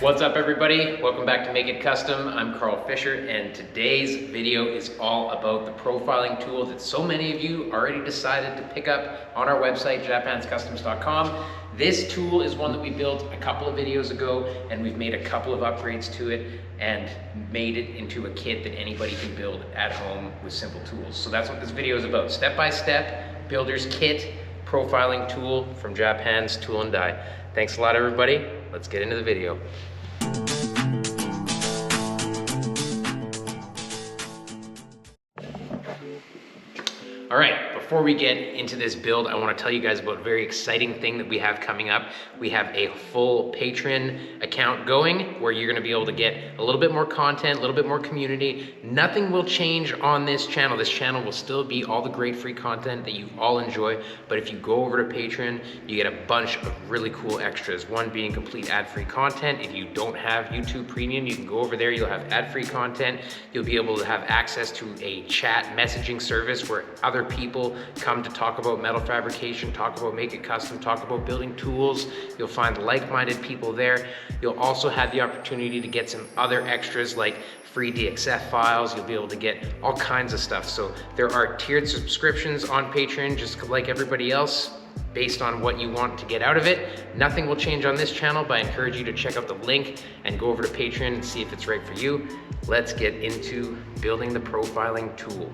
What's up everybody? Welcome back to Make It Custom. I'm Carl Fisher and today's video is all about the profiling tool that so many of you already decided to pick up on our website, japhandskustoms.com. This tool is one that we built a couple of videos ago and we've made a couple of upgrades to it and made it into a kit that anybody can build at home with simple tools. So that's what this video is about. Step-by-step builder's kit profiling tool from Japhands Tool and Die. Thanks a lot everybody. Let's get into the video. All right, before we get into this build, I want to tell you guys about a very exciting thing that we have coming up. We have a full Patreon account going where you're going to be able to get a little bit more content, a little bit more community. Nothing will change on this channel. This channel will still be all the great free content that you all enjoy. But if you go over to Patreon, you get a bunch of really cool extras. One being complete ad-free content. If you don't have YouTube Premium, you can go over there. You'll have ad-free content. You'll be able to have access to a chat messaging service where other people come to talk about metal fabrication, talk about Make It Custom, talk about building tools. You'll find like-minded people there. You'll also have the opportunity to get some other extras like free DXF files. You'll be able to get all kinds of stuff. So there are tiered subscriptions on Patreon, just like everybody else, based on what you want to get out of it. Nothing will change on this channel, but I encourage you to check out the link and go over to Patreon and see if it's right for you. Let's get into building the profiling tool.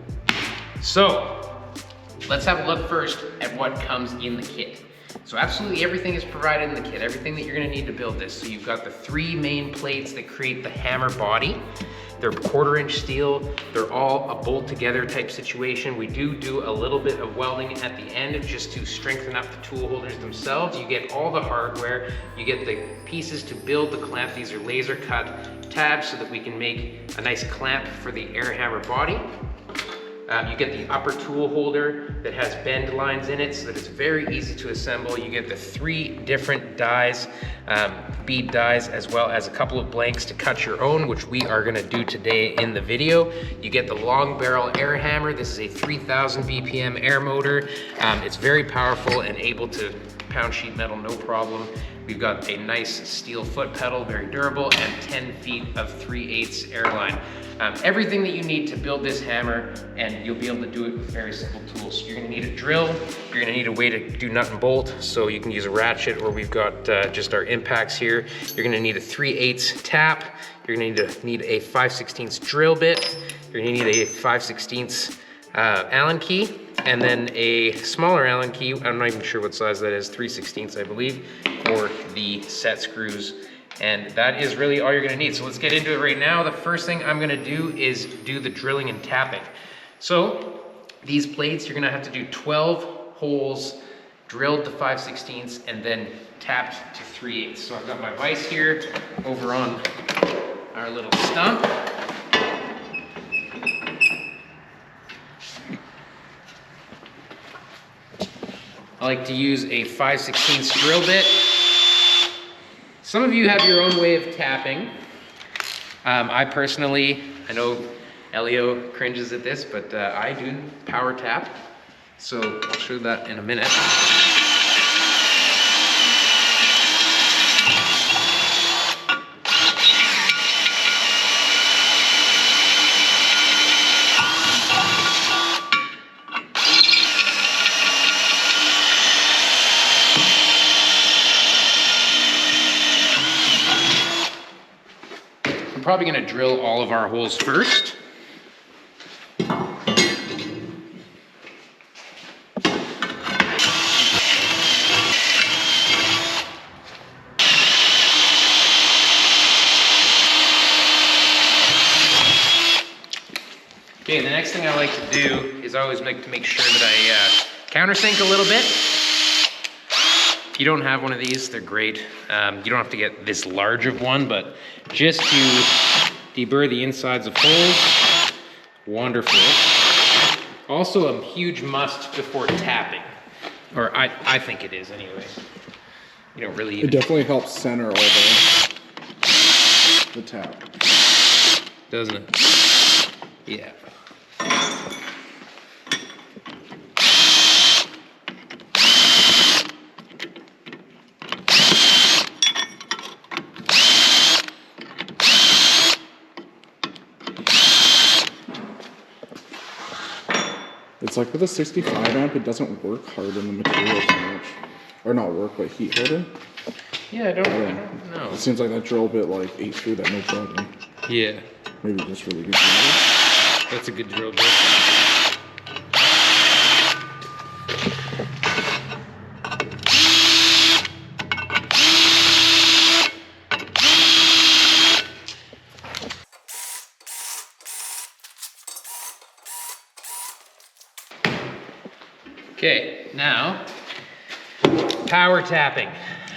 So, let's have a look first at what comes in the kit. So absolutely everything is provided in the kit, everything that you're gonna need to build this. So you've got the three main plates that create the hammer body. They're 1/4-inch steel. They're all a bolt together type situation. We do a little bit of welding at the end just to strengthen up the tool holders themselves. You get all the hardware. You get the pieces to build the clamp. These are laser cut tabs so that we can make a nice clamp for the air hammer body. You get the upper tool holder that has bend lines in it so that it's very easy to assemble. You get the 3 different dies, bead dies, as well as a couple of blanks to cut your own, which we are gonna do today in the video. You get the long barrel air hammer. This is a 3000 BPM air motor. It's very powerful and able to pound sheet metal, no problem. We've got a nice steel foot pedal, very durable, and 10 feet of 3/8 airline. Everything that you need to build this hammer, and you'll be able to do it with very simple tools. So you're gonna need a drill, you're gonna need a way to do nut and bolt, so you can use a ratchet, or we've got just our impacts here. You're gonna need a 3/8 tap, you're gonna need a 5/16 drill bit, you're gonna need a 5/16 Allen key, and then a smaller Allen key, I'm not even sure what size that is, 3/16 I believe, for the set screws. And that is really all you're gonna need. So let's get into it right now. The first thing I'm gonna do is do the drilling and tapping. So these plates, you're gonna have to do 12 holes, drilled to 5/16 and then tapped to 3/8. So I've got my vise here over on our little stump. I like to use a 5/16 drill bit. Some of you have your own way of tapping. I personally, I know Elio cringes at this, but I do power tap. So I'll show that in a minute. Probably gonna drill all of our holes first. Okay, the next thing I like to do is I always like to make sure that I countersink a little bit. If you don't have one of these, they're great. You don't have to get this large of one, but just to deburr the insides of holes, wonderful. Also a huge must before tapping, or I think it is anyway. You don't really even... It definitely helps center over the tap. doesn't it? Yeah. It's like with a 65 amp, it doesn't work hard in the material too much. Or not work, but heat harder. Yeah, I don't know. It seems like that drill bit like ate through that no problem. Yeah. Maybe just really good drill. That's a good drill bit. Okay, now power tapping.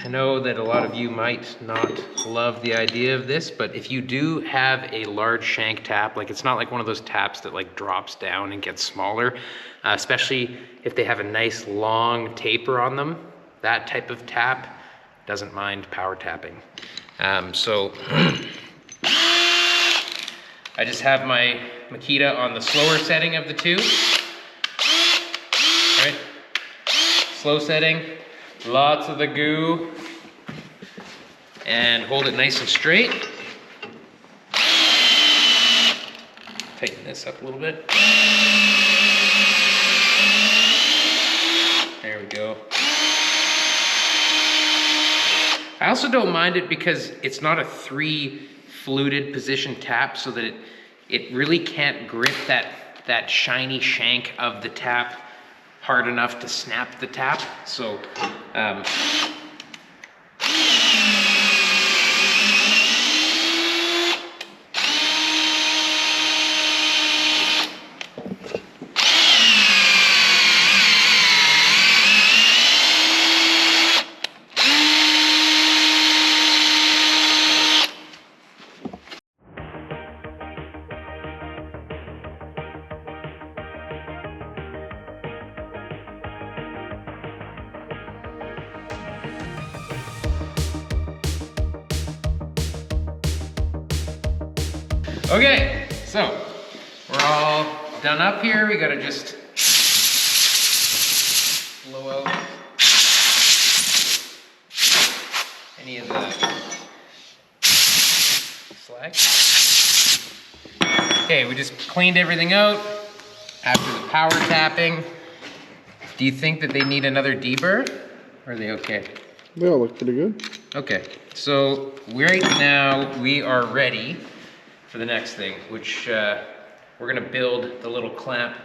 I know that a lot of you might not love the idea of this, but if you do have a large shank tap, like it's not like one of those taps that like drops down and gets smaller, especially if they have a nice long taper on them, that type of tap doesn't mind power tapping. So I just have my Makita on the slower setting of the two. Right? Slow setting, lots of the goo, and hold it nice and straight. Tighten this up a little bit. There we go. I also don't mind it because it's not a 3 fluted position tap, so that it really can't grip that shiny shank of the tap hard enough to snap the tap. So okay, so we're all done up here. We gotta just blow out any of the slack. Okay, we just cleaned everything out after the power tapping. Do you think that they need another deburr, or are they okay? They all look pretty good. Okay, so right now we are ready for the next thing, which we're gonna build the little clamp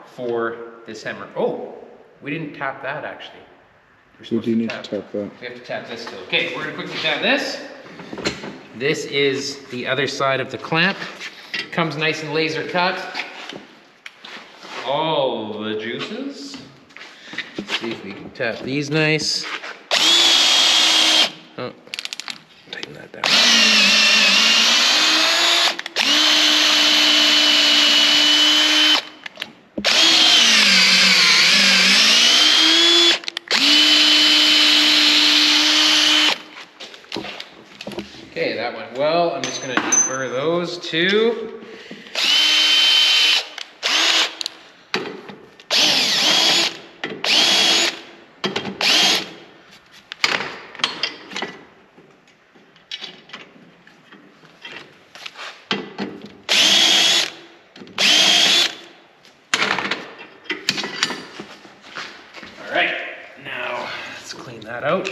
for this hammer. Oh, we didn't tap that actually. We do need to tap that. We have to tap this still. Okay, we're gonna quickly tap this. This is the other side of the clamp. Comes nice and laser cut. All the juices. Let's see if we can tap these nice. Oh, tighten that down. Okay, that went well. I'm just gonna deburr those two. All right, now let's clean that out.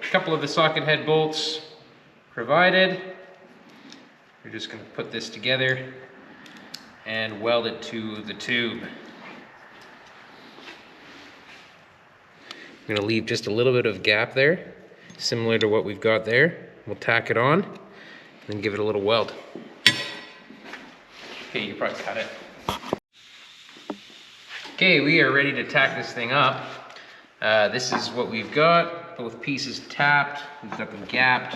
A couple of the socket head bolts provided. We're just going to put this together and weld it to the tube. I'm going to leave just a little bit of gap there, similar to what we've got there. We'll tack it on and then give it a little weld. Okay, you probably cut it. Okay, we are ready to tack this thing up. This is what we've got. Both pieces tapped, we've got them gapped.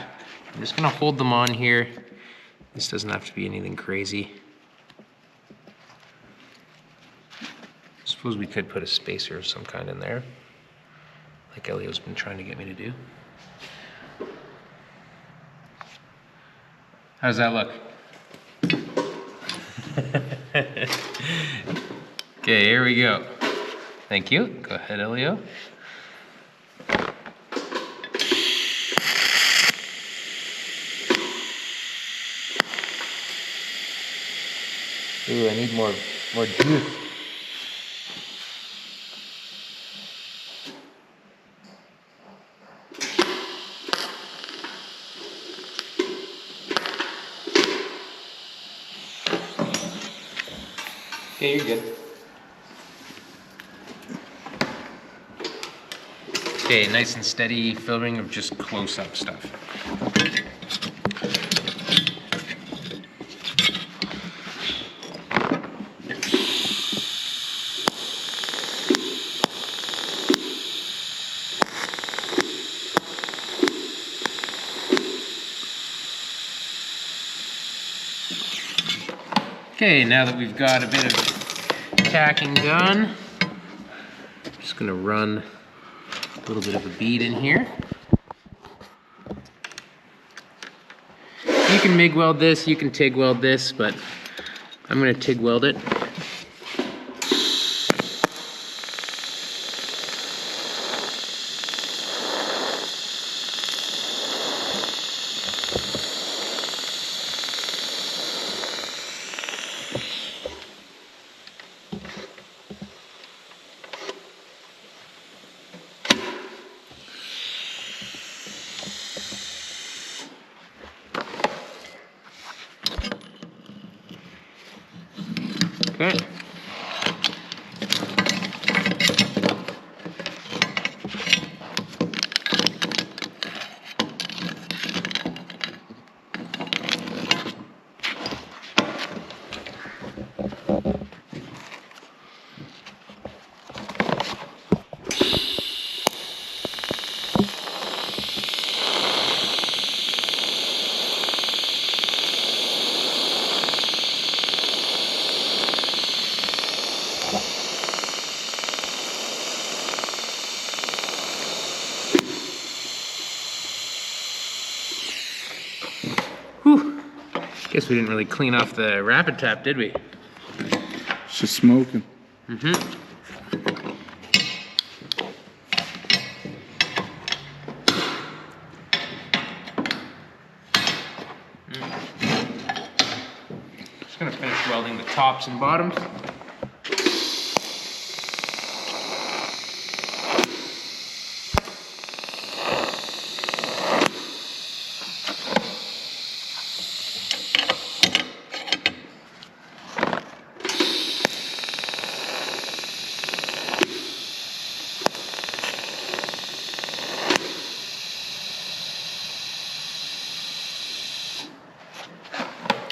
I'm just gonna hold them on here. This doesn't have to be anything crazy. I suppose we could put a spacer of some kind in there, like Elio's been trying to get me to do. How does that look? Okay, here we go. Thank you. Go ahead, Elio. Ooh, I need more juice. Okay, you're good. Okay, nice and steady filming of just close-up stuff. Okay, now that we've got a bit of tacking done, I'm just gonna run a little bit of a bead in here. You can MIG weld this, you can TIG weld this, but I'm gonna TIG weld it. Okay. Whew. Guess we didn't really clean off the rapid tap, did we? It's just smoking. Mm-hmm. Just gonna finish welding the tops and bottoms.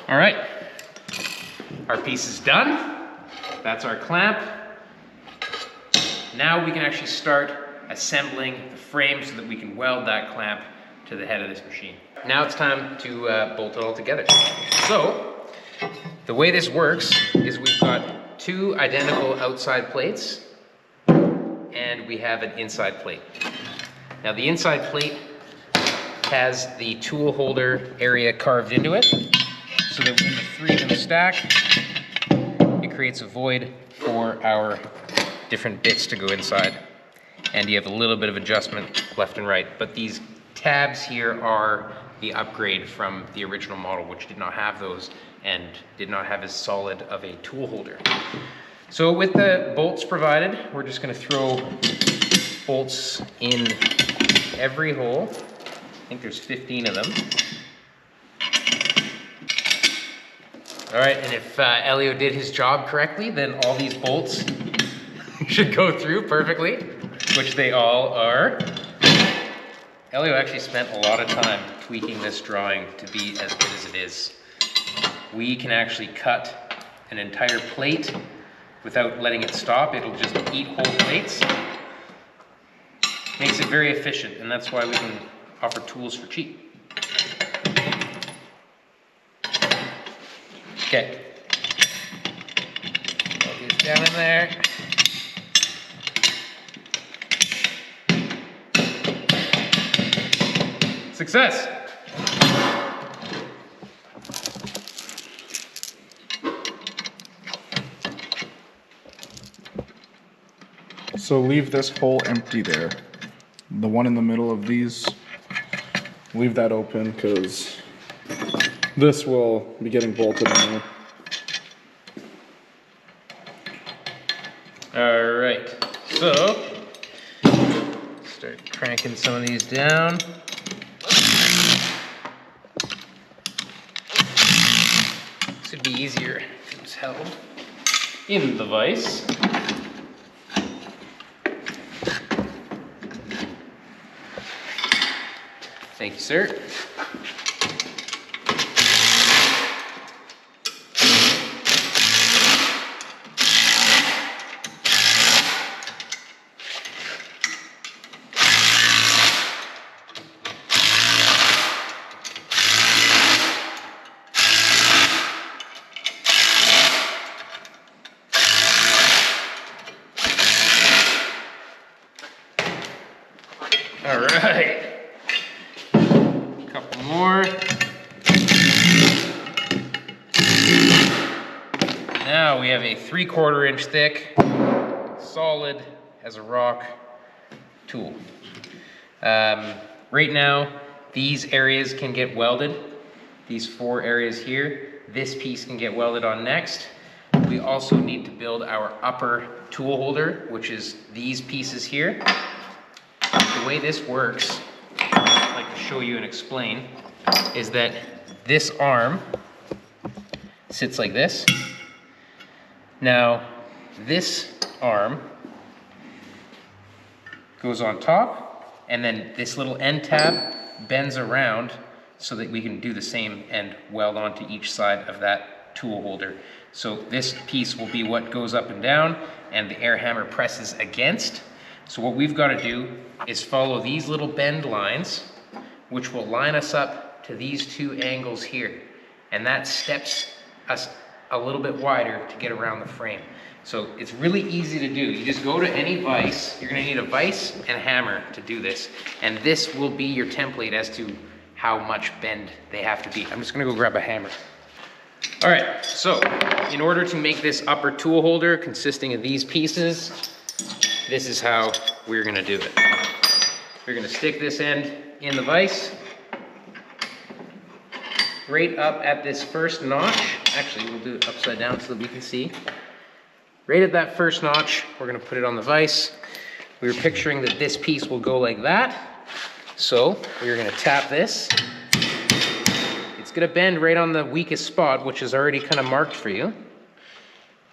All right, our piece is done. That's our clamp. Now we can actually start assembling the frame so that we can weld that clamp to the head of this machine. Now it's time to bolt it all together. So, the way this works is we've got two identical outside plates and we have an inside plate. Now the inside plate has the tool holder area carved into it, so that when the three of them stack, it creates a void for our different bits to go inside. And you have a little bit of adjustment left and right. But these tabs here are the upgrade from the original model, which did not have those and did not have as solid of a tool holder. So with the bolts provided, we're just gonna throw bolts in every hole. I think there's 15 of them. All right, and if Elio did his job correctly, then all these bolts should go through perfectly, which they all are. Elio actually spent a lot of time tweaking this drawing to be as good as it is. We can actually cut an entire plate without letting it stop. It'll just eat whole plates. Makes it very efficient, and that's why we can offer tools for cheap. Okay. Put these down in there. Success! So leave this hole empty there. The one in the middle of these, leave that open because this will be getting bolted in there. All right, so start cranking some of these down. This would be easier if it was held in the vise. Thank you, sir. All right, a couple more. Now we have a 3/4 inch thick, solid as a rock tool. Right now, these areas can get welded. These 4 areas here, this piece can get welded on next. We also need to build our upper tool holder, which is these pieces here. The way this works, I'd like to show you and explain, is that this arm sits like this. Now, this arm goes on top, and then this little end tab bends around so that we can do the same and weld onto each side of that tool holder. So this piece will be what goes up and down, and the air hammer presses against. So what we've got to do is follow these little bend lines, which will line us up to these 2 angles here. And that steps us a little bit wider to get around the frame. So it's really easy to do. You just go to any vise. You're going to need a vise and a hammer to do this. And this will be your template as to how much bend they have to be. I'm just going to go grab a hammer. All right, so in order to make this upper tool holder consisting of these pieces, this is how we're gonna do it. We're gonna stick this end in the vise, right up at this first notch. Actually, we'll do it upside down so that we can see. Right at that first notch, we're gonna put it on the vise. We were picturing that this piece will go like that. So we're gonna tap this. It's gonna bend right on the weakest spot, which is already kind of marked for you.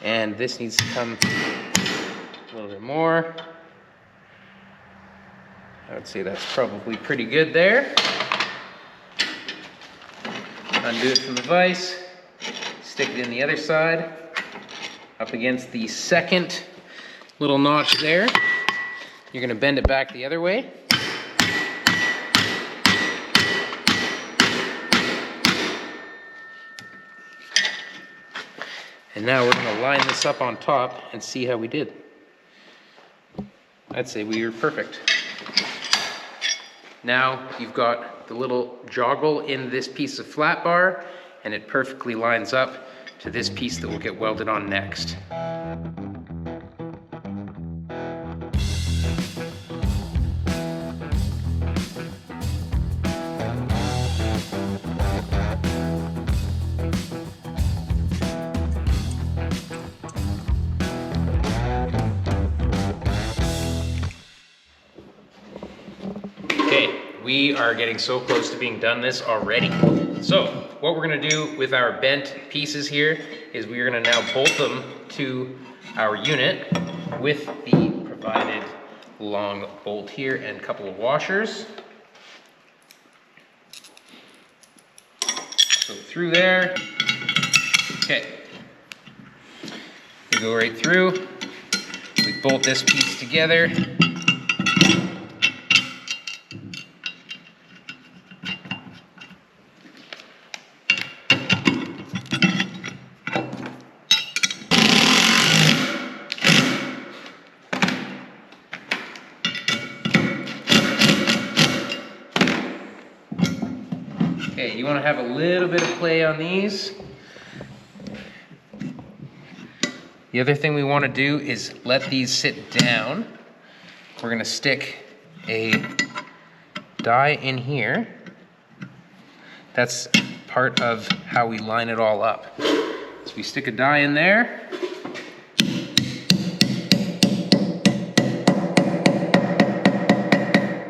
And this needs to come a little bit more. I would say that's probably pretty good there. Undo it from the vise, stick it in the other side, up against the second little notch there. You're gonna bend it back the other way. And now we're gonna line this up on top and see how we did. I'd say we were perfect. Now you've got the little joggle in this piece of flat bar, and it perfectly lines up to this piece that will get welded on next. We are getting so close to being done this already. So what we're gonna do with our bent pieces here is we are gonna now bolt them to our unit with the provided long bolt here and a couple of washers. So through there. Okay. We go right through. We bolt this piece together. Okay, you want to have a little bit of play on these. The other thing we want to do is let these sit down. We're going to stick a die in here. That's part of how we line it all up. So we stick a die in there.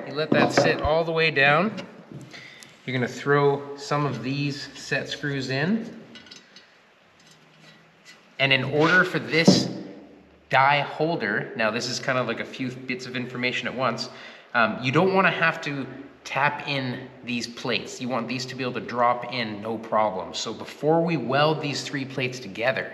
You let that sit all the way down. You're going to throw some of these set screws in. And in order for this die holder, now this is kind of like a few bits of information at once, you don't want to have to tap in these plates. You want these to be able to drop in no problem. So before we weld these 3 plates together,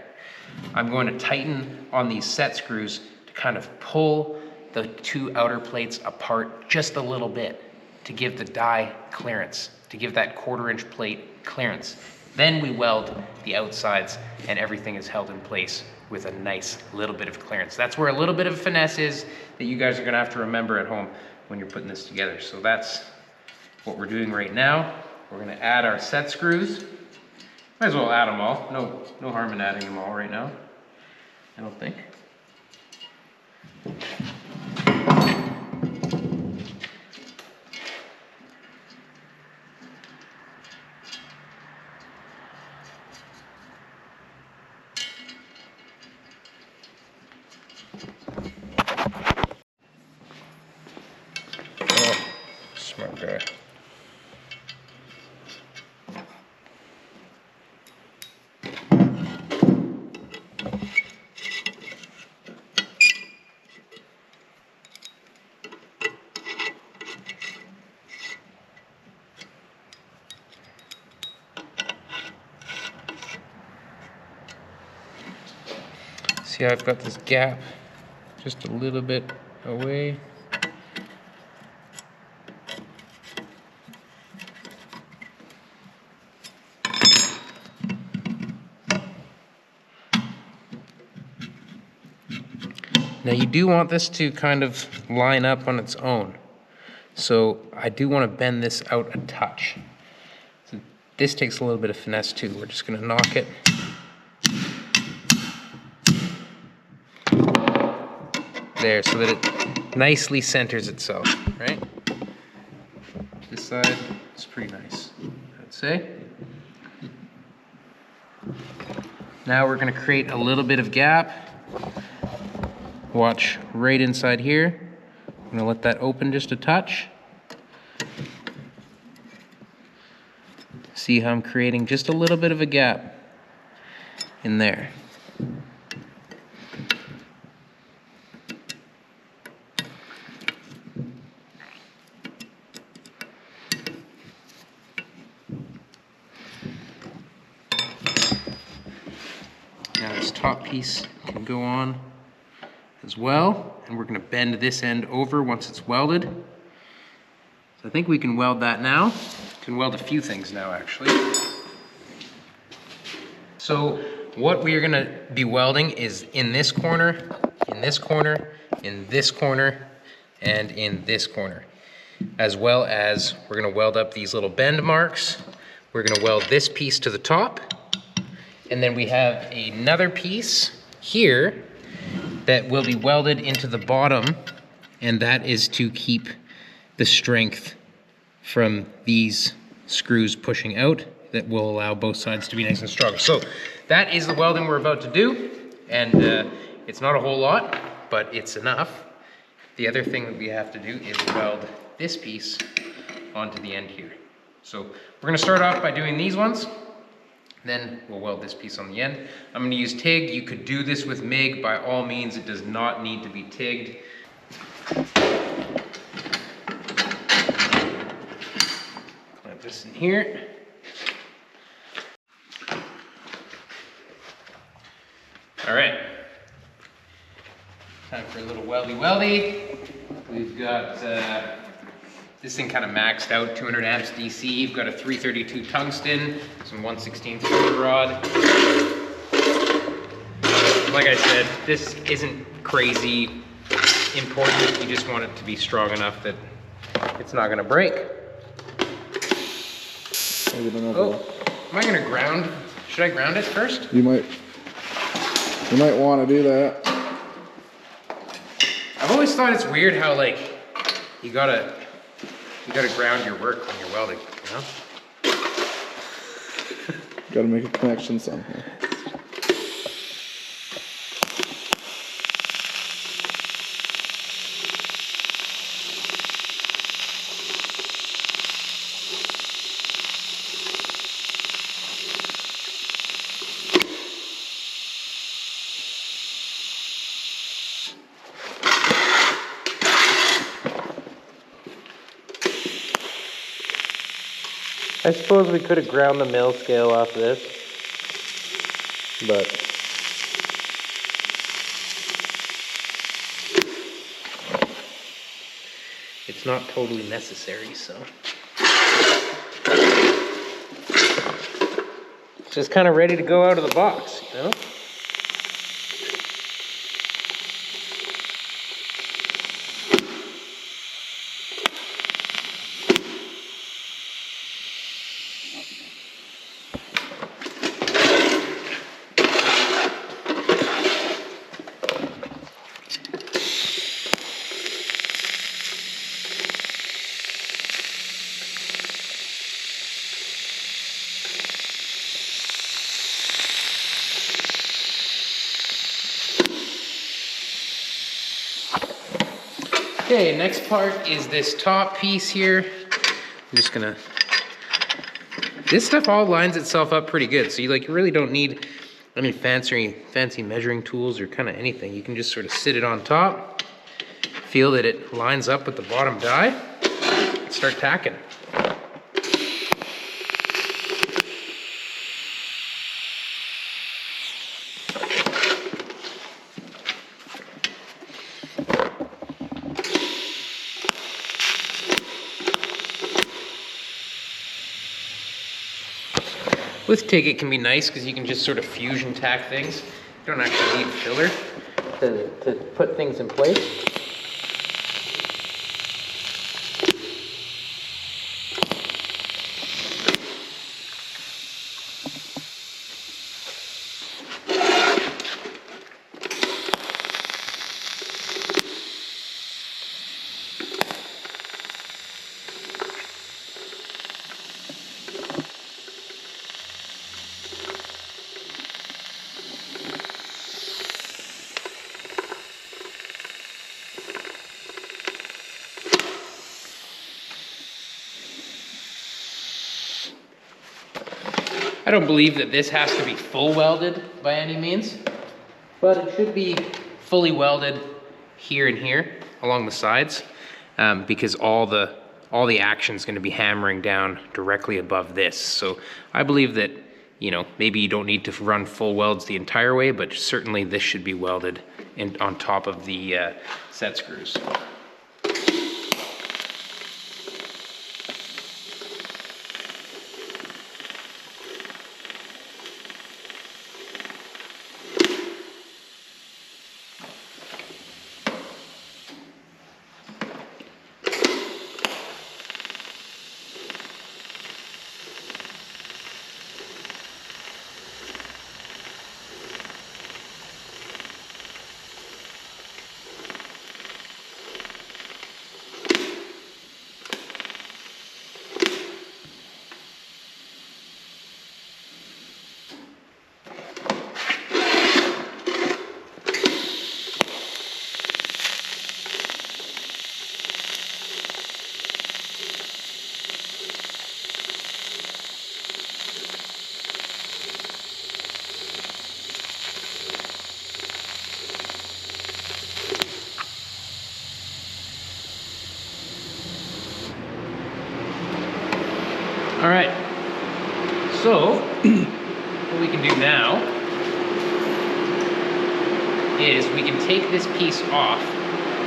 I'm going to tighten on these set screws to kind of pull the 2 outer plates apart just a little bit to give the die clearance, to give that 1/4 inch plate clearance. Then we weld the outsides and everything is held in place with a nice little bit of clearance. That's where a little bit of finesse is that you guys are gonna have to remember at home when you're putting this together. So that's what we're doing right now. We're gonna add our set screws. Might as well add them all. No harm in adding them all right now, I don't think. Smart guy. See how I've got this gap just a little bit away. Now you do want this to kind of line up on its own. So I do want to bend this out a touch. So this takes a little bit of finesse too. We're just going to knock it. There, so that it nicely centers itself, right? This side is pretty nice, I'd say. Now we're going to create a little bit of gap. Watch right inside here. I'm going to let that open just a touch. See how I'm creating just a little bit of a gap in there. Now this top piece can go on as well, and we're going to bend this end over once it's welded. So I think we can weld that now. We can weld a few things now actually. So what we are going to be welding is in this corner, in this corner, in this corner, and in this corner. As well as we're going to weld up these little bend marks. We're going to weld this piece to the top. And then we have another piece here that will be welded into the bottom, and that is to keep the strength from these screws pushing out. That will allow both sides to be nice and strong. So that is the welding we're about to do, and it's not a whole lot, but it's enough. The other thing that we have to do is weld this piece onto the end here. So we're gonna start off by doing these ones. Then we'll weld this piece on the end. I'm going to use TIG. You could do this with MIG. By all means, it does not need to be TIGged. Clamp this in here. All right. Time for a little weldy. We've got this thing kind of maxed out, 200 amps DC. You've got a 332 tungsten, some 1/16 fluid rod. Like I said, this isn't crazy important. You just want it to be strong enough that it's not gonna break. You don't know. Oh, am I gonna ground? Should I ground it first? You might want to do that. I've always thought it's weird how like you gotta ground your work when you're welding, you know? Gotta make a connection somehow. I suppose we could have ground the mill scale off this, but it's not totally necessary, so. It's just kind of ready to go out of the box, you know? Okay, next part is this top piece here. I'm just gonna, this stuff all lines itself up pretty good. So you really don't need any fancy measuring tools or kind of anything. You can just sort of sit it on top, feel that it lines up with the bottom die, and start tacking. With TIG it can be nice because you can just sort of fusion tack things. You don't actually need filler to put things in place. I don't believe that this has to be full welded by any means, but it should be fully welded here and here along the sides, because all the action is going to be hammering down directly above this. So I believe that, you know, maybe you don't need to run full welds the entire way, but certainly this should be welded on top of the set screws. All right, so what we can do now is we can take this piece off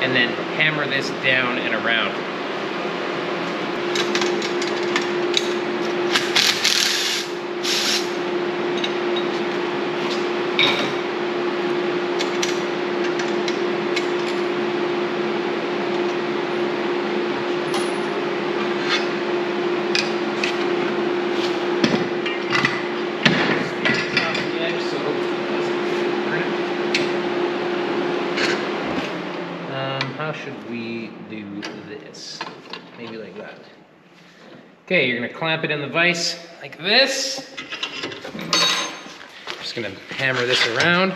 and then hammer this down and around. should we do this? Maybe like that. Okay, you're gonna clamp it in the vise like this. Just gonna hammer this around.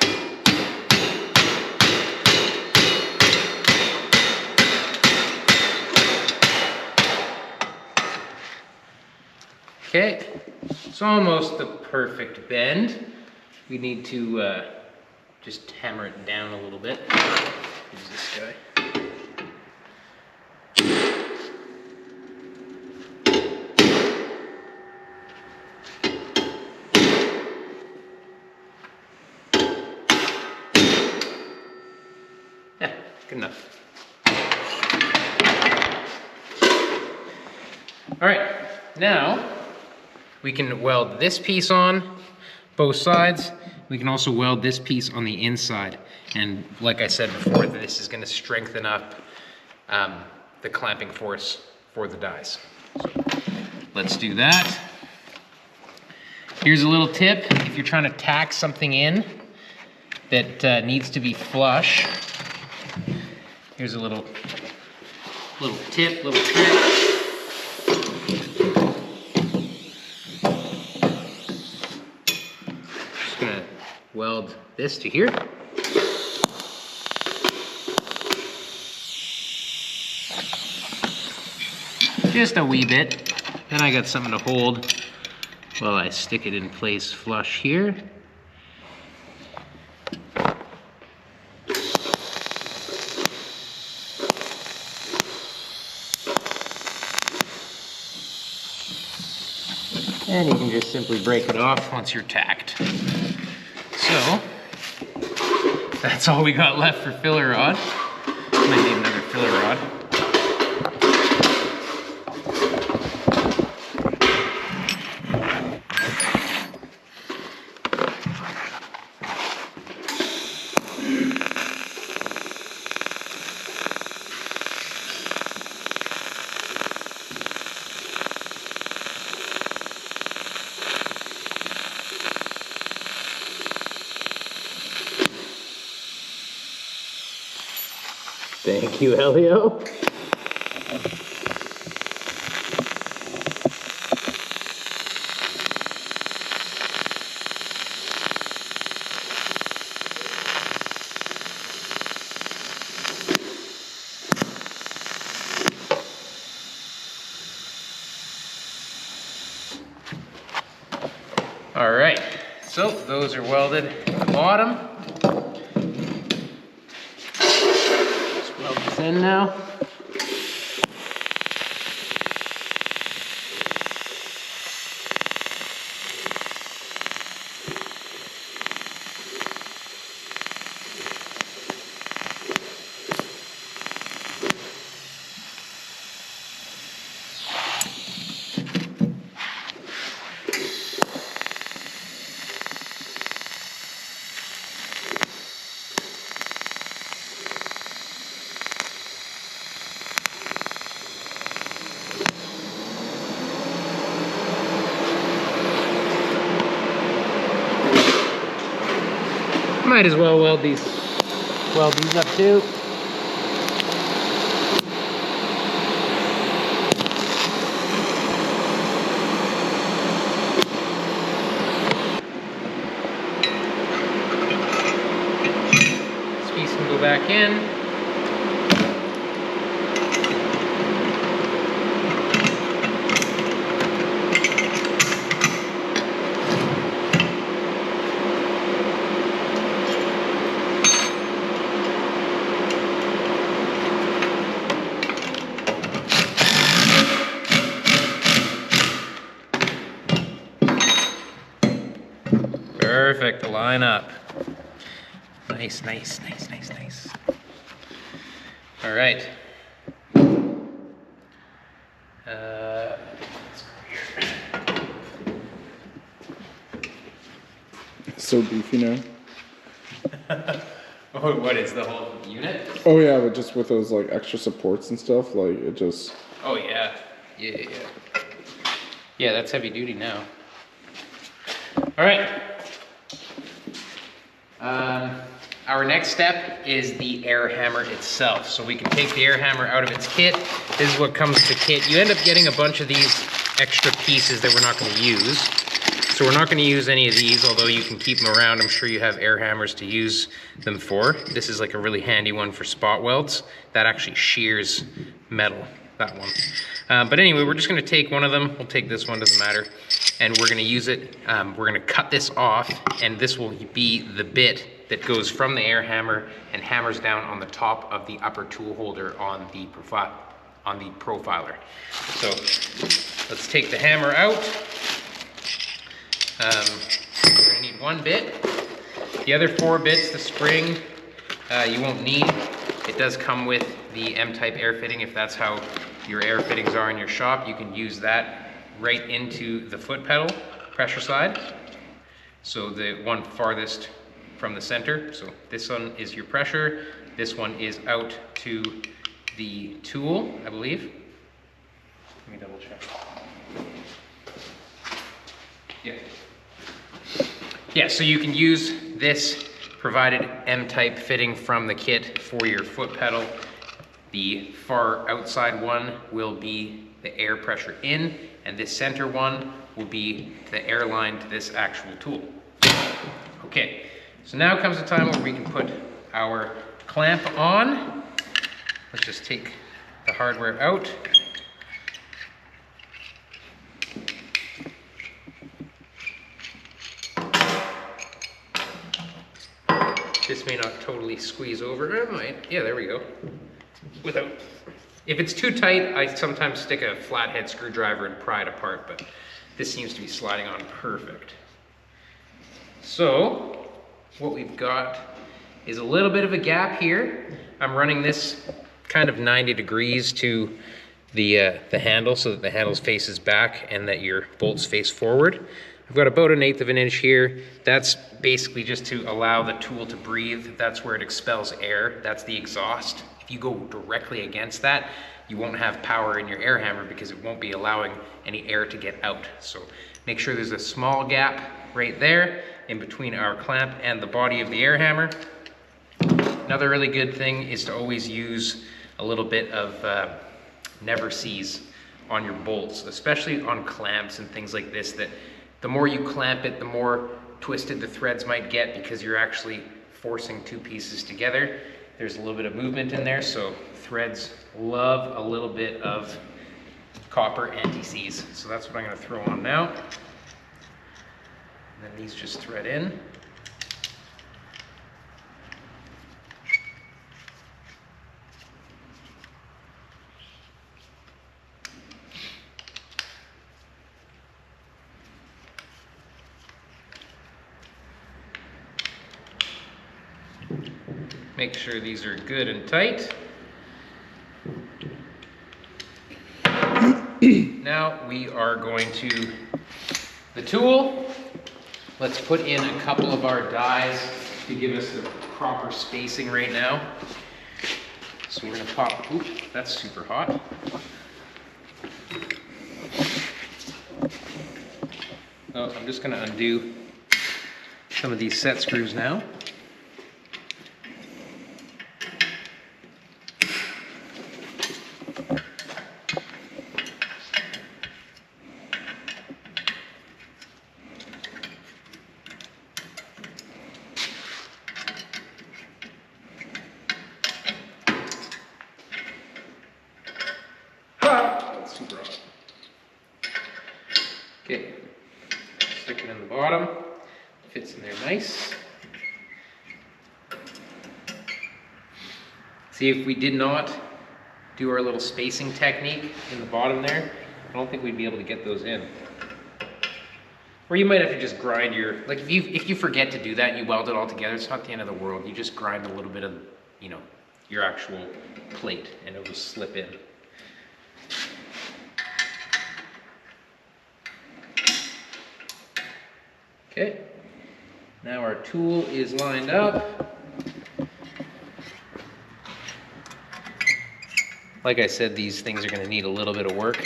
Okay, it's almost the perfect bend. We need to just hammer it down a little bit. Use this guy. Yeah, good enough. All right, now we can weld this piece on both sides. We can also weld this piece on the inside. And like I said before, this is gonna strengthen up the clamping force for the dies. So let's do that. Here's a little tip. If you're trying to tack something in that needs to be flush, here's a little tip, little trick. Just gonna weld this to here. Just a wee bit. Then I got something to hold while I stick it in place flush here. And you can just simply break it off once you're tacked. So, that's all we got left for filler rod. Might need another filler rod. Thank you, Elio. All right, so those are welded at the bottom. Just weld this in now. Might as well weld these up too. This piece can go back in. Perfect, line up. Nice, nice, nice, nice, nice. All right. Let's go here. So beefy now. Oh, what is the whole unit? Oh yeah, but just with those like extra supports and stuff, like it just. Oh yeah, yeah. Yeah, that's heavy duty now. All right. Our next step is the air hammer itself. So we can take the air hammer out of its kit. This is what comes with the kit. You end up getting a bunch of these extra pieces that we're not going to use. So we're not going to use any of these, although you can keep them around. I'm sure you have air hammers to use them for. This is like a really handy one for spot welds. That actually shears metal, that one. But anyway, we're just going to take one of them. We'll take this one, doesn't matter. And we're going to use it. We're going to cut this off, and this will be the bit that goes from the air hammer and hammers down on the top of the upper tool holder on the profiler. So let's take the hammer out. We're gonna need one bit. The other 4 bits, the spring, you won't need. It does come with the M-type air fitting. If that's how your air fittings are in your shop, you can use that right into the foot pedal pressure slide. So the one farthest from the center. So this one is your pressure. This one is out to the tool, I believe. Let me double check. Yeah. Yeah, so you can use this provided M-type fitting from the kit for your foot pedal. The far outside one will be the air pressure in, and this center one will be the air line to this actual tool. Okay, so now comes the time where we can put our clamp on. Let's just take the hardware out. This may not totally squeeze over. It might. Yeah, there we go. Without. If it's too tight, I sometimes stick a flathead screwdriver and pry it apart, but this seems to be sliding on perfect. So, what we've got is a little bit of a gap here. I'm running this kind of 90 degrees to the handle so that the handle faces back and that your bolts face forward. I've got about 1/8 of an inch here. That's basically just to allow the tool to breathe. That's where it expels air. That's the exhaust. If you go directly against that, you won't have power in your air hammer because it won't be allowing any air to get out. So make sure there's a small gap right there in between our clamp and the body of the air hammer. Another really good thing is to always use a little bit of never seize on your bolts, especially on clamps and things like this, that the more you clamp it, the more twisted the threads might get because you're actually forcing 2 pieces together. There's a little bit of movement in there, so threads love a little bit of copper anti-seize. So that's what I'm going to throw on now. And then these just thread in. Make sure these are good and tight. Now we are going to the tool. Let's put in a couple of our dies to give us the proper spacing right now. So we're gonna pop, ooh, that's super hot. Oh, I'm just gonna undo some of these set screws now. Super hot. Okay, stick it in the bottom, fits in there nice. See, if we did not do our little spacing technique in the bottom there, I don't think we'd be able to get those in. Or you might have to just grind your, like if you forget to do that and you weld it all together, it's not the end of the world. You just grind a little bit of, you know, your actual plate and it'll just slip in. Okay, now our tool is lined up. Like I said, these things are going to need a little bit of work.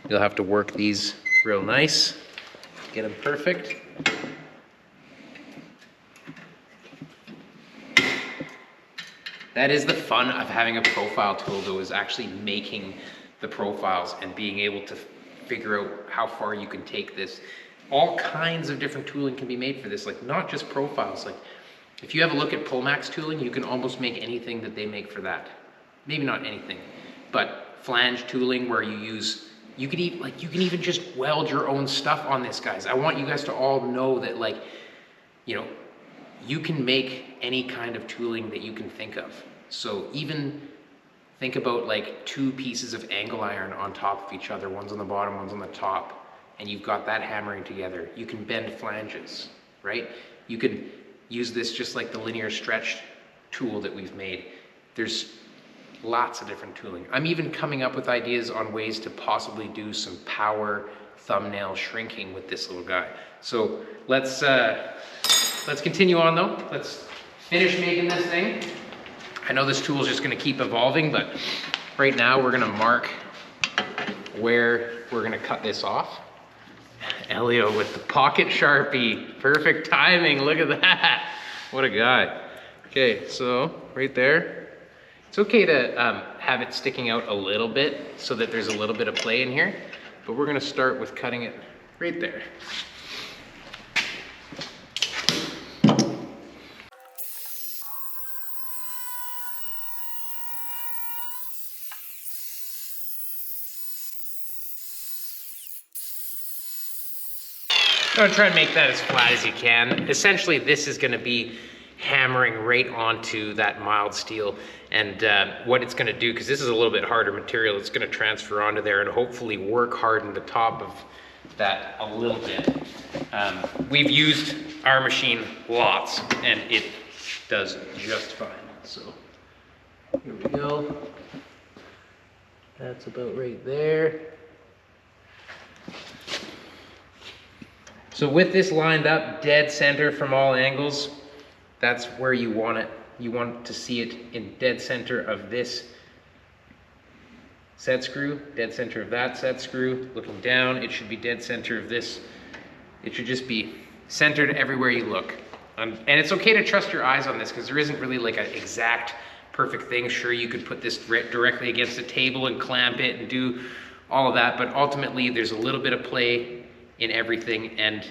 You'll have to work these real nice, get them perfect. That is the fun of having a profile tool though, is actually making the profiles and being able to figure out how far you can take this. All kinds of different tooling can be made for this, like not just profiles. Like if you have a look at Pullmax tooling, you can almost make anything that they make for that. Maybe not anything, but flange tooling where you can even just weld your own stuff on this, guys. I want you guys to all know that, like, you know, you can make any kind of tooling that you can think of. So even think about like 2 pieces of angle iron on top of each other, one's on the bottom, one's on the top, and you've got that hammering together. You can bend flanges, right? You can use this just like the linear stretch tool that we've made. There's lots of different tooling. I'm even coming up with ideas on ways to possibly do some power thumbnail shrinking with this little guy. So let's continue on though. Let's finish making this thing. I know this tool is just gonna keep evolving, but right now we're gonna mark where we're gonna cut this off. Elio with the pocket Sharpie. Perfect timing, look at that. What a guy. Okay, so right there. It's okay to have it sticking out a little bit so that there's a little bit of play in here, but we're gonna start with cutting it right there. I'm gonna try and make that as flat as you can. Essentially, this is gonna be hammering right onto that mild steel, and what it's gonna do, because this is a little bit harder material, it's gonna transfer onto there and hopefully work harden the top of that a little bit. We've used our machine lots, and it does just fine. So here we go. That's about right there. So with this lined up dead center from all angles, that's where you want it. You want to see it in dead center of this set screw, dead center of that set screw. Looking down, it should be dead center of this. It should just be centered everywhere you look. And it's okay to trust your eyes on this, because there isn't really like an exact perfect thing. Sure, you could put this directly against a table and clamp it and do all of that, but ultimately there's a little bit of play in everything, and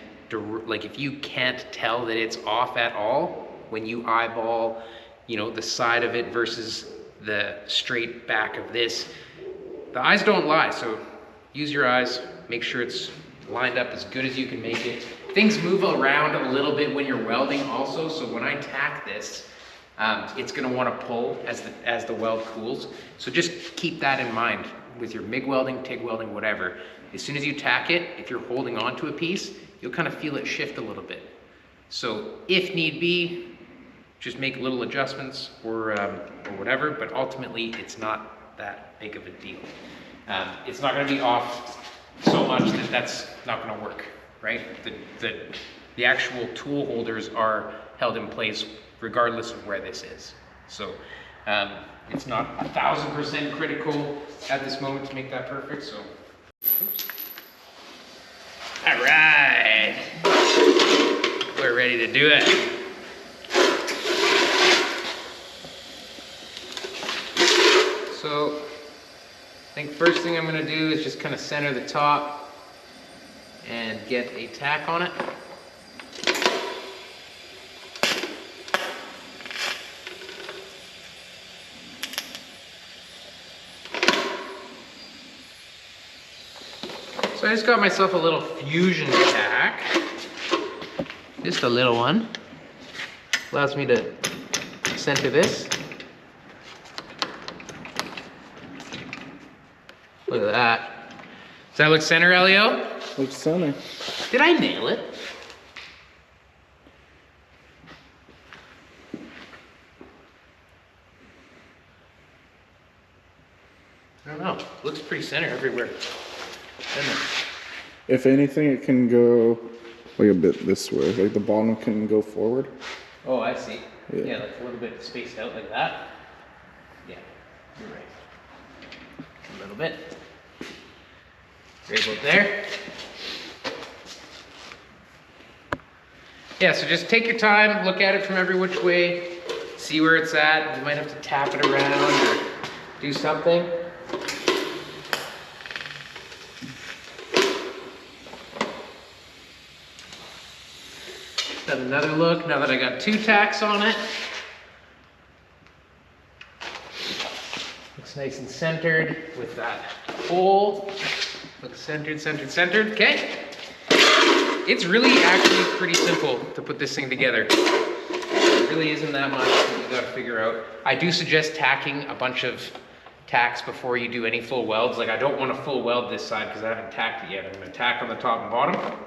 like if you can't tell that it's off at all when you eyeball, you know, the side of it versus the straight back of this, the eyes don't lie. So use your eyes, make sure it's lined up as good as you can make it. Things move around a little bit when you're welding also, so when I tack this, it's gonna wanna pull as the weld cools. So just keep that in mind with your MIG welding, TIG welding, whatever. As soon as you tack it, if you're holding on to a piece, you'll kind of feel it shift a little bit. So if need be, just make little adjustments or whatever, but ultimately it's not that big of a deal. It's not gonna be off so much that that's not gonna work, right? The actual tool holders are held in place regardless of where this is. So it's not 1000% critical at this moment to make that perfect, so. Oops. All right, we're ready to do it. So I think first thing I'm gonna do is just kind of center the top and get a tack on it. So I just got myself a little fusion tack, just a little one. Allows me to center this. Look at that. Does that look center, Elio? Looks center. Did I nail it? I don't know. Looks pretty center everywhere. If anything, it can go like a bit this way. Like the bottom can go forward. Oh, I see. Yeah. Yeah, like a little bit spaced out like that. Yeah, you're right. A little bit. Right about there. Yeah, so just take your time, look at it from every which way, see where it's at. You might have to tap it around or do something. Have another look now that I got 2 tacks on it. Looks nice and centered with that hole. Looks centered, centered, centered. Okay. It's really actually pretty simple to put this thing together. It really isn't that much that you gotta figure out. I do suggest tacking a bunch of tacks before you do any full welds. Like I don't want to full weld this side because I haven't tacked it yet. I'm gonna tack on the top and bottom.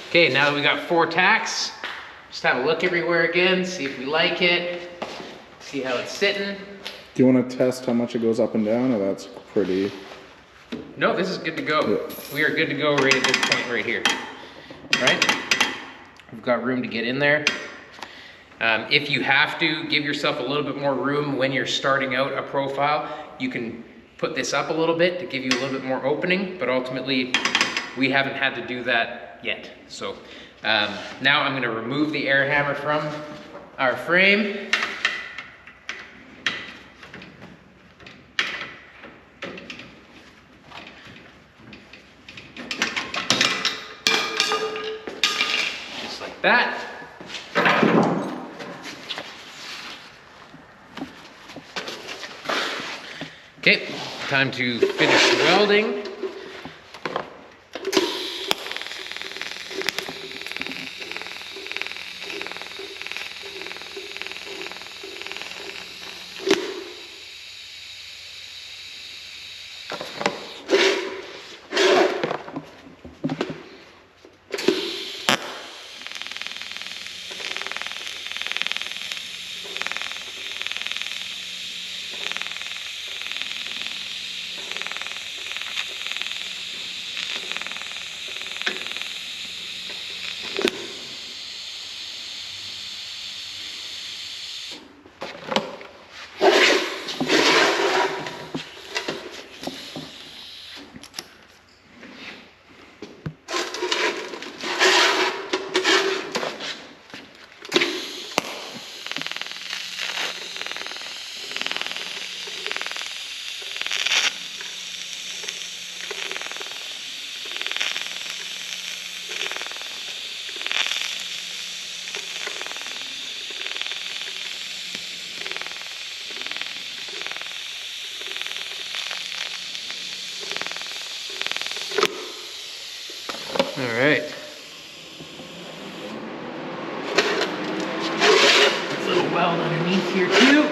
Okay, now that we got 4 tacks, just have a look everywhere again, see if we like it, see how it's sitting. Do you want to test how much it goes up and down, or that's pretty? No, this is good to go. Yeah. We are good to go right at this point right here. Right? We've got room to get in there. If you have to give yourself a little bit more room when you're starting out a profile, you can put this up a little bit to give you a little bit more opening, but ultimately we haven't had to do that yet. So now I'm gonna remove the air hammer from our frame. Just like that. Okay, time to finish welding. All right. There's a little weld underneath here too.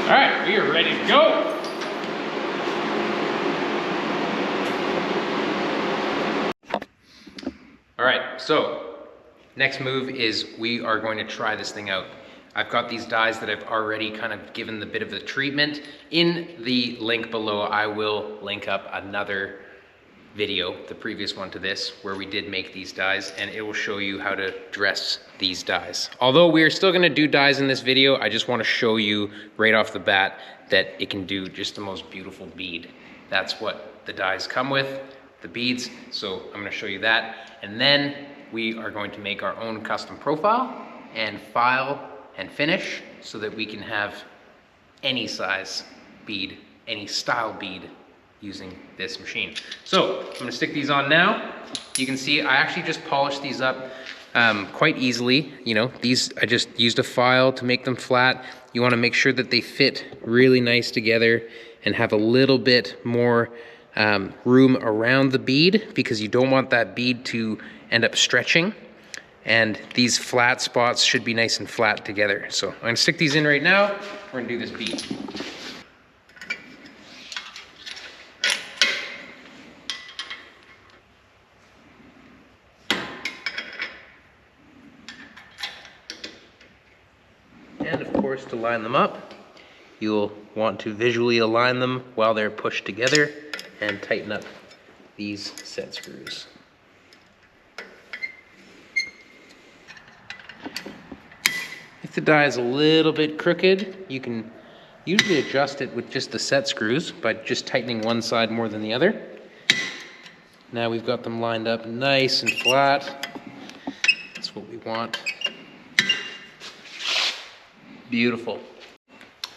All right, we are ready to go. All right, so next move is we are going to try this thing out. I've got these dies that I've already kind of given the bit of the treatment. In the link below, I will link up another video, the previous one to this, where we did make these dies, and it will show you how to dress these dies. Although we are still gonna do dies in this video, I just wanna show you right off the bat that it can do just the most beautiful bead. That's what the dies come with, the beads. So I'm gonna show you that. And then we are going to make our own custom profile and file and finish so that we can have any size bead, any style bead using this machine. So I'm gonna stick these on now. You can see I actually just polished these up quite easily. You know, these, I just used a file to make them flat. You wanna make sure that they fit really nice together and have a little bit more room around the bead, because you don't want that bead to end up stretching. And these flat spots should be nice and flat together. So I'm gonna stick these in right now. We're gonna do this bead. And of course, to line them up, you'll want to visually align them while they're pushed together and tighten up these set screws. If the die is a little bit crooked, you can usually adjust it with just the set screws by just tightening one side more than the other. Now we've got them lined up nice and flat. That's what we want. Beautiful.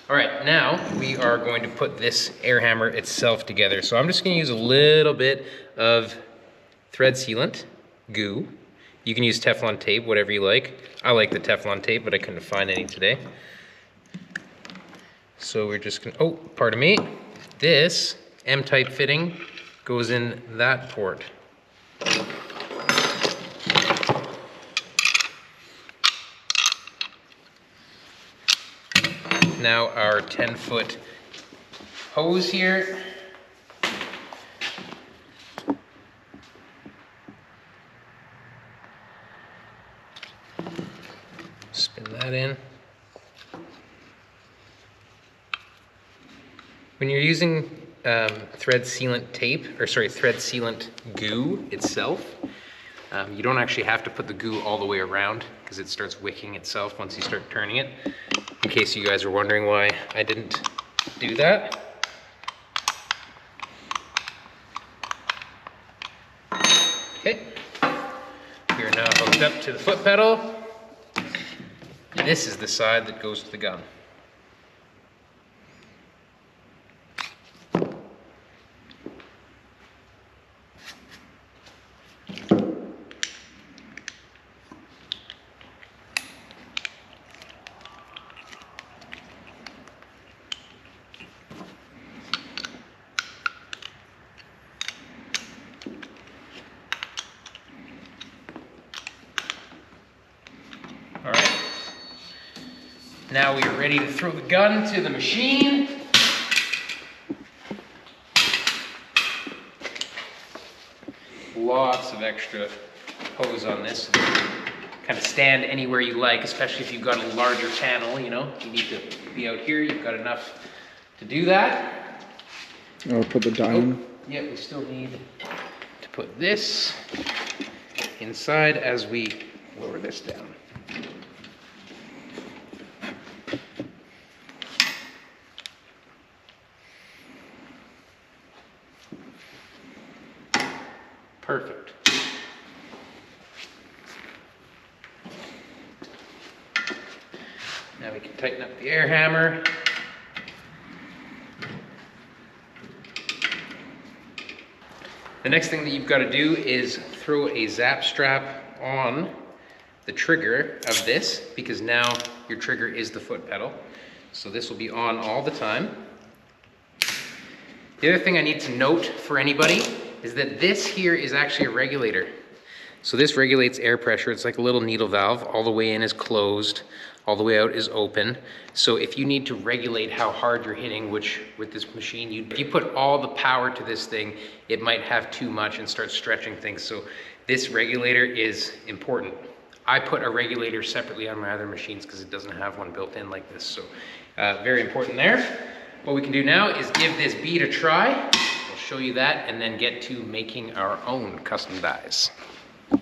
All right, now we are going to put this air hammer itself together. So I'm just gonna use a little bit of thread sealant, goo. You can use Teflon tape, whatever you like. I like the Teflon tape, but I couldn't find any today. So we're just gonna, oh, pardon me. This M-type fitting goes in that port. Now our 10-foot hose here. Spin that in. When you're using thread sealant tape, or sorry, thread sealant goo itself, you don't actually have to put the goo all the way around because it starts wicking itself once you start turning it. In case you guys are wondering why I didn't do that. Okay, we are now hooked up to the foot pedal. And this is the side that goes to the gun. All right. Now we are ready to throw the gun to the machine. Lots of extra hose on this. So kind of stand anywhere you like, especially if you've got a larger channel, you know. You need to be out here, you've got enough to do that. I'll put the die in. Yeah, we still need to put this inside as we lower this down. Perfect. Now we can tighten up the air hammer. The next thing that you've got to do is throw a zap strap on the trigger of this, because now your trigger is the foot pedal. So this will be on all the time. The other thing I need to note for anybody is that this here is actually a regulator. So this regulates air pressure. It's like a little needle valve. All the way in is closed, all the way out is open. So if you need to regulate how hard you're hitting, which with this machine, if you put all the power to this thing, it might have too much and start stretching things. So this regulator is important. I put a regulator separately on my other machines because it doesn't have one built in like this. So very important there. What we can do now is give this bead a try. Show you that and then get to making our own custom dies.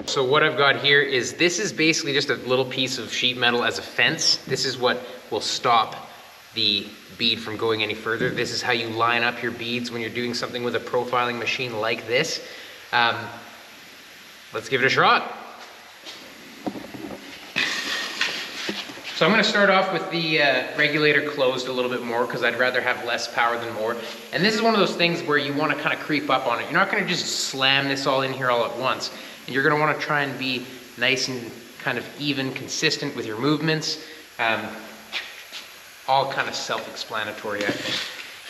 So what I've got here is, this is basically just a little piece of sheet metal as a fence. This is what will stop the bead from going any further. This is how you line up your beads when you're doing something with a profiling machine like this. Let's give it a shot. So I'm going to start off with the regulator closed a little bit more because I'd rather have less power than more. And this is one of those things where you want to kind of creep up on it. You're not going to just slam this all in here all at once. And you're going to want to try and be nice and kind of even, consistent with your movements. All kind of self-explanatory, I think.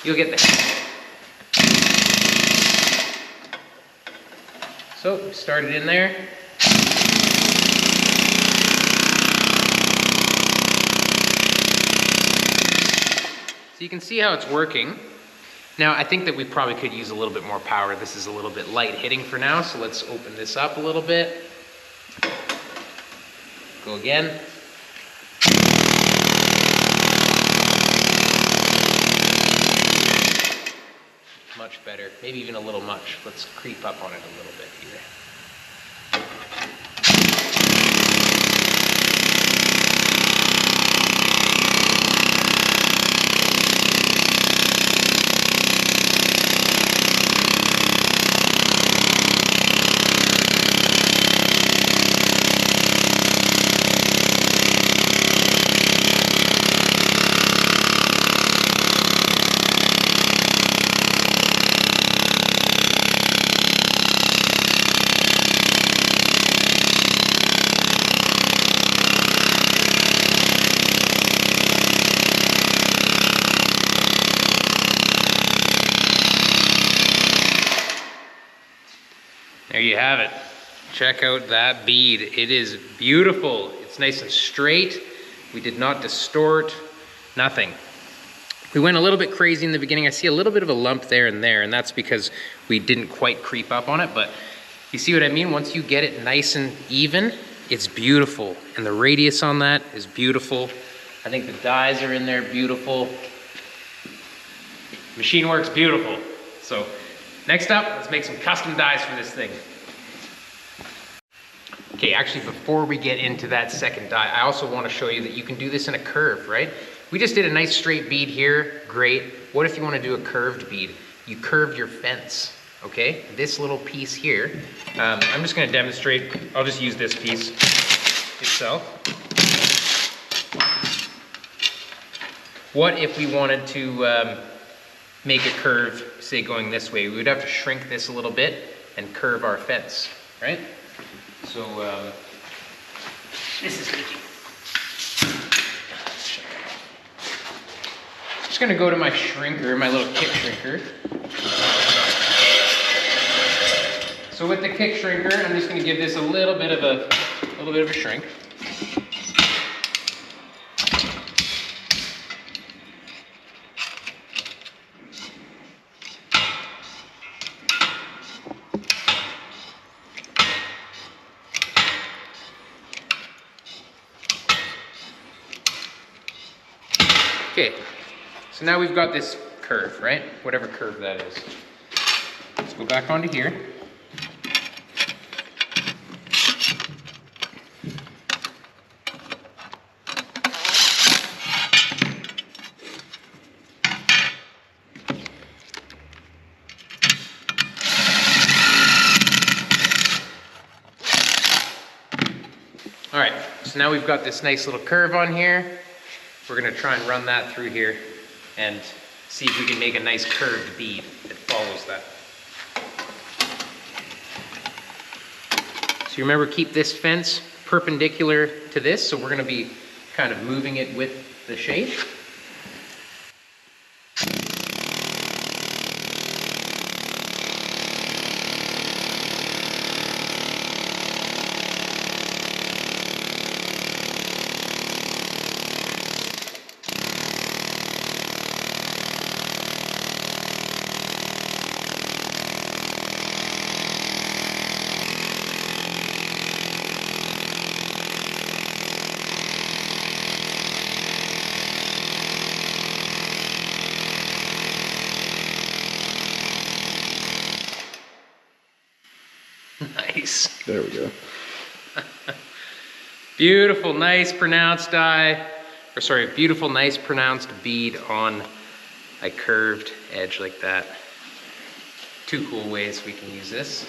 You'll get that. So start it in there. So you can see how it's working. Now I think that we probably could use a little bit more power. This is a little bit light hitting for now, so let's open this up a little bit. Go again. Much better, maybe even a little much. Let's creep up on it a little bit here. There you have it. Check out that bead. It is beautiful. It's nice and straight. We did not distort, nothing. We went a little bit crazy in the beginning. I see a little bit of a lump there, and that's because we didn't quite creep up on it, but you see what I mean? Once you get it nice and even, it's beautiful. And the radius on that is beautiful. I think the dies are in there beautiful. Machine works beautiful. So next up, let's make some custom dies for this thing. Okay, actually before we get into that second die, I also want to show you that you can do this in a curve, right? We just did a nice straight bead here, great. What if you want to do a curved bead? You curve your fence, okay? This little piece here, I'm just going to demonstrate. I'll just use this piece itself. What if we wanted to make a curve, say going this way? We would have to shrink this a little bit and curve our fence, right? So this is leaking. Just gonna go to my shrinker, my little kick shrinker. So with the kick shrinker, I'm just gonna give this a little bit of a shrink. Okay, so now we've got this curve, right? Whatever curve that is. Let's go back onto here. All right, so now we've got this nice little curve on here. We're gonna try and run that through here and see if we can make a nice curved bead that follows that. So you remember, keep this fence perpendicular to this, so we're gonna be kind of moving it with the shape. Nice. There we go. Beautiful, nice pronounced die, or sorry, beautiful, nice pronounced bead on a curved edge like that. Two cool ways we can use this.